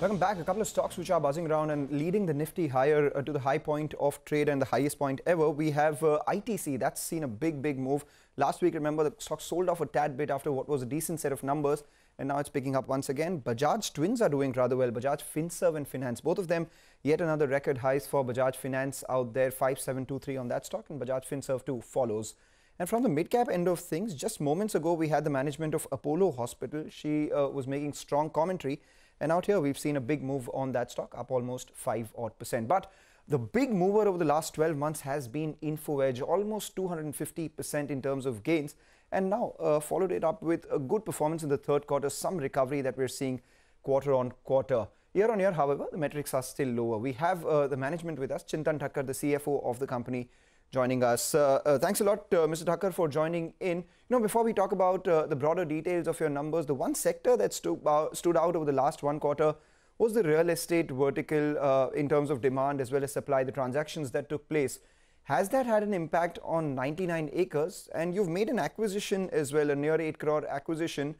Welcome back. A couple of stocks which are buzzing around and leading the Nifty higher to the high point of trade and the highest point ever. We have ITC. That's seen a big move. Last week, remember, the stock sold off a tad bit after what was a decent set of numbers. And now it's picking up once again. Bajaj twins are doing rather well. Bajaj Finserv and Finance. Both of them, yet another record highs for Bajaj Finance out there. 5723 on that stock. And Bajaj Finserv too follows. And from the mid-cap end of things, just moments ago, we had the management of Apollo Hospital. She was making strong commentary. And out here, we've seen a big move on that stock, up almost 5% odd. But the big mover over the last 12 months has been Info Edge, almost 250% in terms of gains. And now followed it up with a good performance in the third quarter, some recovery that we're seeing quarter on quarter. Year on year, however, the metrics are still lower. We have the management with us, Chintan Thakkar, the CFO of the company, joining us. Thanks a lot, Mr. Thakkar, for joining in. You know, before we talk about the broader details of your numbers, the one sector that stood out over the last one quarter was the real estate vertical in terms of demand as well as supply, the transactions that took place. Has that had an impact on 99 acres? And you've made an acquisition as well, a near 8 crore acquisition.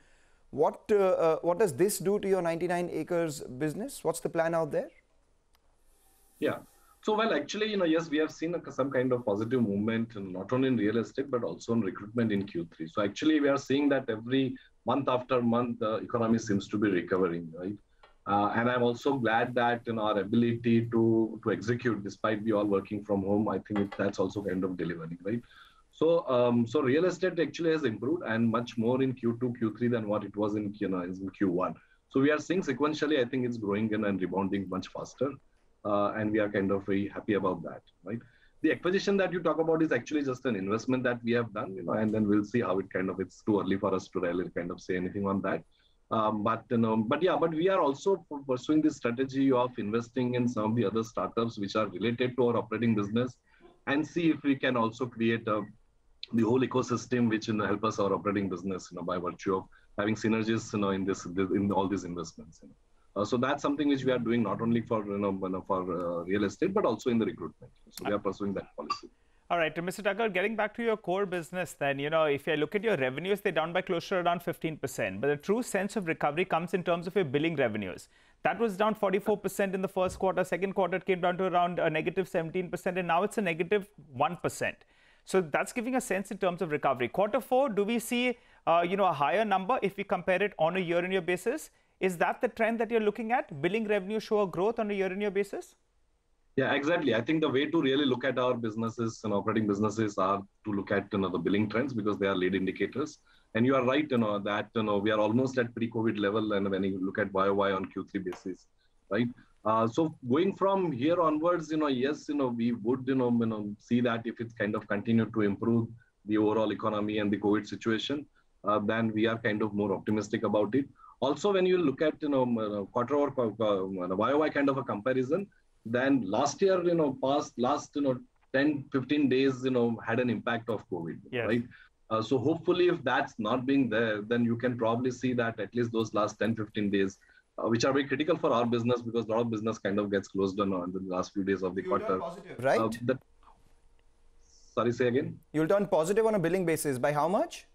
What does this do to your 99 acres business? What's the plan out there? Yeah. So, well, actually, yes, we have seen some kind of positive movement, not only in real estate, but also in recruitment in Q3. So, actually, we are seeing that every month after month, the economy seems to be recovering, right? And I'm also glad that our ability to execute, despite we all working from home, I think that's also kind of delivering, right? So, so real estate actually has improved and much more in Q2, Q3 than what it was in Q1. So, we are seeing sequentially, I think it's growing and rebounding much faster. And we are kind of very happy about that, right? The acquisition that you talk about is actually just an investment that we have done, and then we'll see how it's too early for us to really kind of say anything on that. But we are also pursuing this strategy of investing in some of the other startups which are related to our operating business and see if we can also create the whole ecosystem which help us our operating business, by virtue of having synergies, in all these investments. So that's something which we are doing not only for real estate, but also in the recruitment. So we are pursuing that policy. All right, Mr. Thakkar, getting back to your core business then, if you look at your revenues, they're down by close to around 15%. But the true sense of recovery comes in terms of your billing revenues. That was down 44% in the first quarter. Second quarter, it came down to around a negative 17%. And now it's a negative 1%. So that's giving a sense in terms of recovery. Quarter four, do we see, a higher number if we compare it on a year-on-year basis? Is that the trend that you're looking at? Billing revenue show a growth on a year-on-year basis? Yeah, exactly. I think the way to really look at our businesses and operating businesses are to look at the billing trends because they are lead indicators. And you are right, that we are almost at pre-COVID level, and when you look at YOY on Q3 basis, right? So going from here onwards, yes, we would see that if it's kind of continue to improve the overall economy and the COVID situation, then we are kind of more optimistic about it. Also, when you look at quarter or YOY kind of a comparison, then last year, last 10-15 days, had an impact of COVID, yes. Right? So hopefully, if that's not being there, then you can probably see that at least those last 10-15 days, which are very critical for our business because a lot of business kind of gets closed down in the last few days of the quarter. Positive, right? Sorry, say again. You'll turn positive on a billing basis. By how much?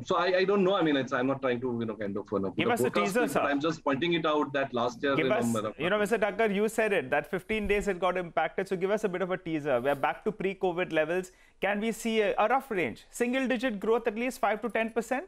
So I don't know. I mean, I'm not trying to give us a teaser, sir. I'm just pointing it out that last year. Mr. Thakkar, you said it that 15 days it got impacted. So give us a bit of a teaser. We're back to pre-COVID levels. Can we see a rough range, single-digit growth, at least 5 to 10%?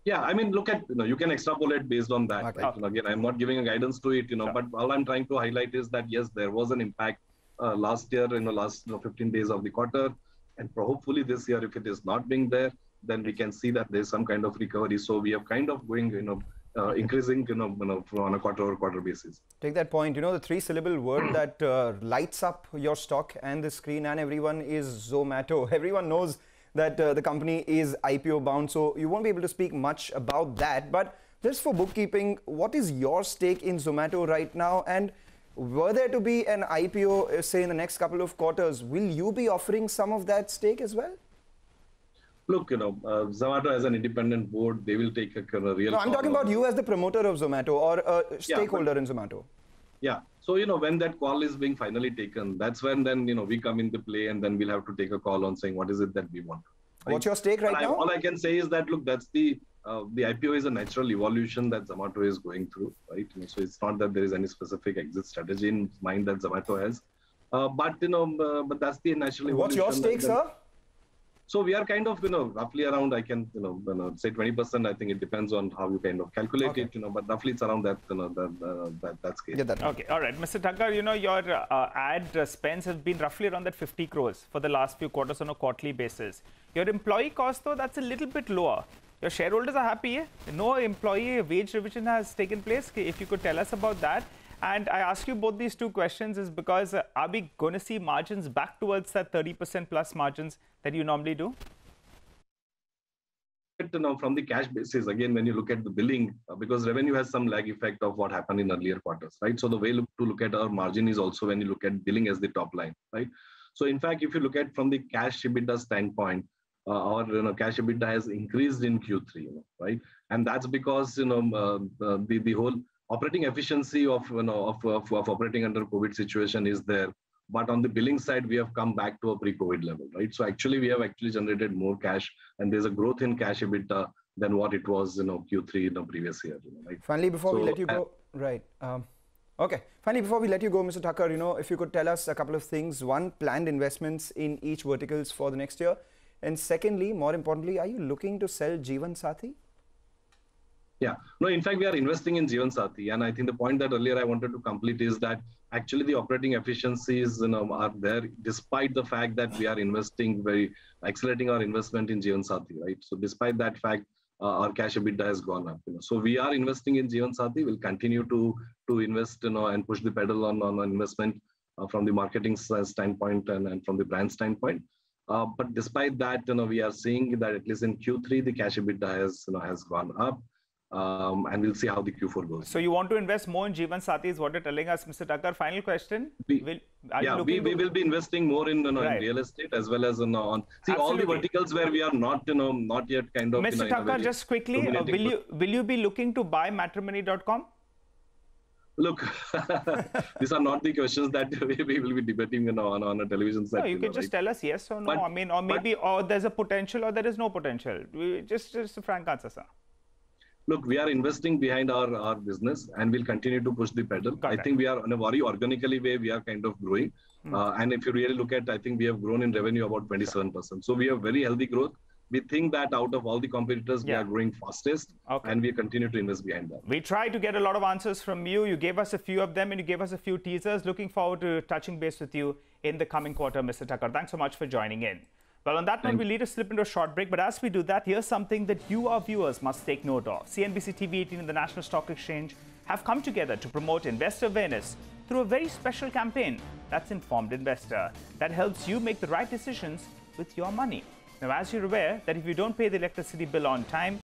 Yeah, I mean, look at you can extrapolate based on that. Okay. Right? Again, I'm not giving a guidance to it. Sure. But all I'm trying to highlight is that yes, there was an impact last year in the last 15 days of the quarter, and hopefully this year, if it is not being there, then we can see that there's some kind of recovery. So we are kind of going, increasing, on a quarter-over-quarter basis. Take that point. The three-syllable word that lights up your stock and the screen and everyone is Zomato. Everyone knows that the company is IPO bound, so you won't be able to speak much about that. But just for bookkeeping, what is your stake in Zomato right now? And were there to be an IPO, say, in the next couple of quarters, will you be offering some of that stake as well? Look, Zomato as an independent board, they will take a real... No, I'm talking about you as the promoter of Zomato or a stakeholder in Zomato. Yeah. So, when that call is being finally taken, that's when then, we come into play and then we'll have to take a call on saying what is it that we want. Right? What's your stake right now? All I can say is that, look, that's the the IPO is a natural evolution that Zomato is going through, right? So it's not that there is any specific exit strategy in mind that Zomato has, but that's the natural evolution. What's your stake, sir? So we are kind of, roughly around, I can, say 20%. I think it depends on how you kind of calculate it, but roughly it's around that, that scale. Get that. Okay, all right. Mr. Thakkar, your ad spends have been roughly around that 50 crores for the last few quarters on a quarterly basis. Your employee cost, though, that's a little bit lower. Your shareholders are happy, eh? No employee wage revision has taken place. If you could tell us about that. And I ask you both these two questions is because are we going to see margins back towards that 30% plus margins that you normally do? From the cash basis, again, when you look at the billing, because revenue has some lag effect of what happened in earlier quarters, right? So the way to look at our margin is also when you look at billing as the top line, right? So in fact, if you look at from the cash EBITDA standpoint, our cash EBITDA has increased in Q3, right? And that's because the whole operating efficiency of operating under COVID situation is there, but on the billing side we have come back to a pre-COVID level, right? So actually we have generated more cash, and there's a growth in cash EBITDA than what it was Q3 in the previous year, right? Finally, before we let you go, right? Okay. Finally, before we let you go, Mr. Thakkar, if you could tell us a couple of things. One, planned investments in each verticals for the next year, and secondly, more importantly, are you looking to sell Jeevansathi? Yeah, no, in fact, we are investing in Jeevansathi. And I think the point that earlier I wanted to complete is that actually the operating efficiencies are there despite the fact that we are accelerating our investment in Jeevansathi, right? So despite that fact, our cash EBITDA has gone up. So we are investing in Jeevansathi. We'll continue to invest and push the pedal on investment from the marketing standpoint and from the brand standpoint. But despite that, we are seeing that at least in Q3, the cash EBITDA has gone up. And we'll see how the Q4 goes. So you want to invest more in Jeevansathi is what you're telling us, Mr. Thakkar. Final question. We will be investing more in, in real estate as well as on all the verticals where we are not yet kind of. Mr. Thakkar, just quickly, will you be looking to buy matrimony.com? Look, these are not the questions that we will be debating on a television set. No, you can just tell us yes or no. I mean, or maybe or there's a potential or there is no potential. Just a frank answer, sir. Look, we are investing behind our business and we'll continue to push the pedal. I think we are in a very organically way, we are kind of growing. And if you really look at, I think we have grown in revenue about 27%. So we have very healthy growth. We think that out of all the competitors, we are growing fastest and we continue to invest behind that. We tried to get a lot of answers from you. You gave us a few of them and you gave us a few teasers. Looking forward to touching base with you in the coming quarter, Mr. Thakkar. Thanks so much for joining in. Well, on that note, we'll need to slip into a short break. But as we do that, here's something that you, our viewers, must take note of. CNBC TV 18 and the National Stock Exchange have come together to promote investor awareness through a very special campaign. That's Informed Investor. That helps you make the right decisions with your money. Now, as you're aware that if you don't pay the electricity bill on time,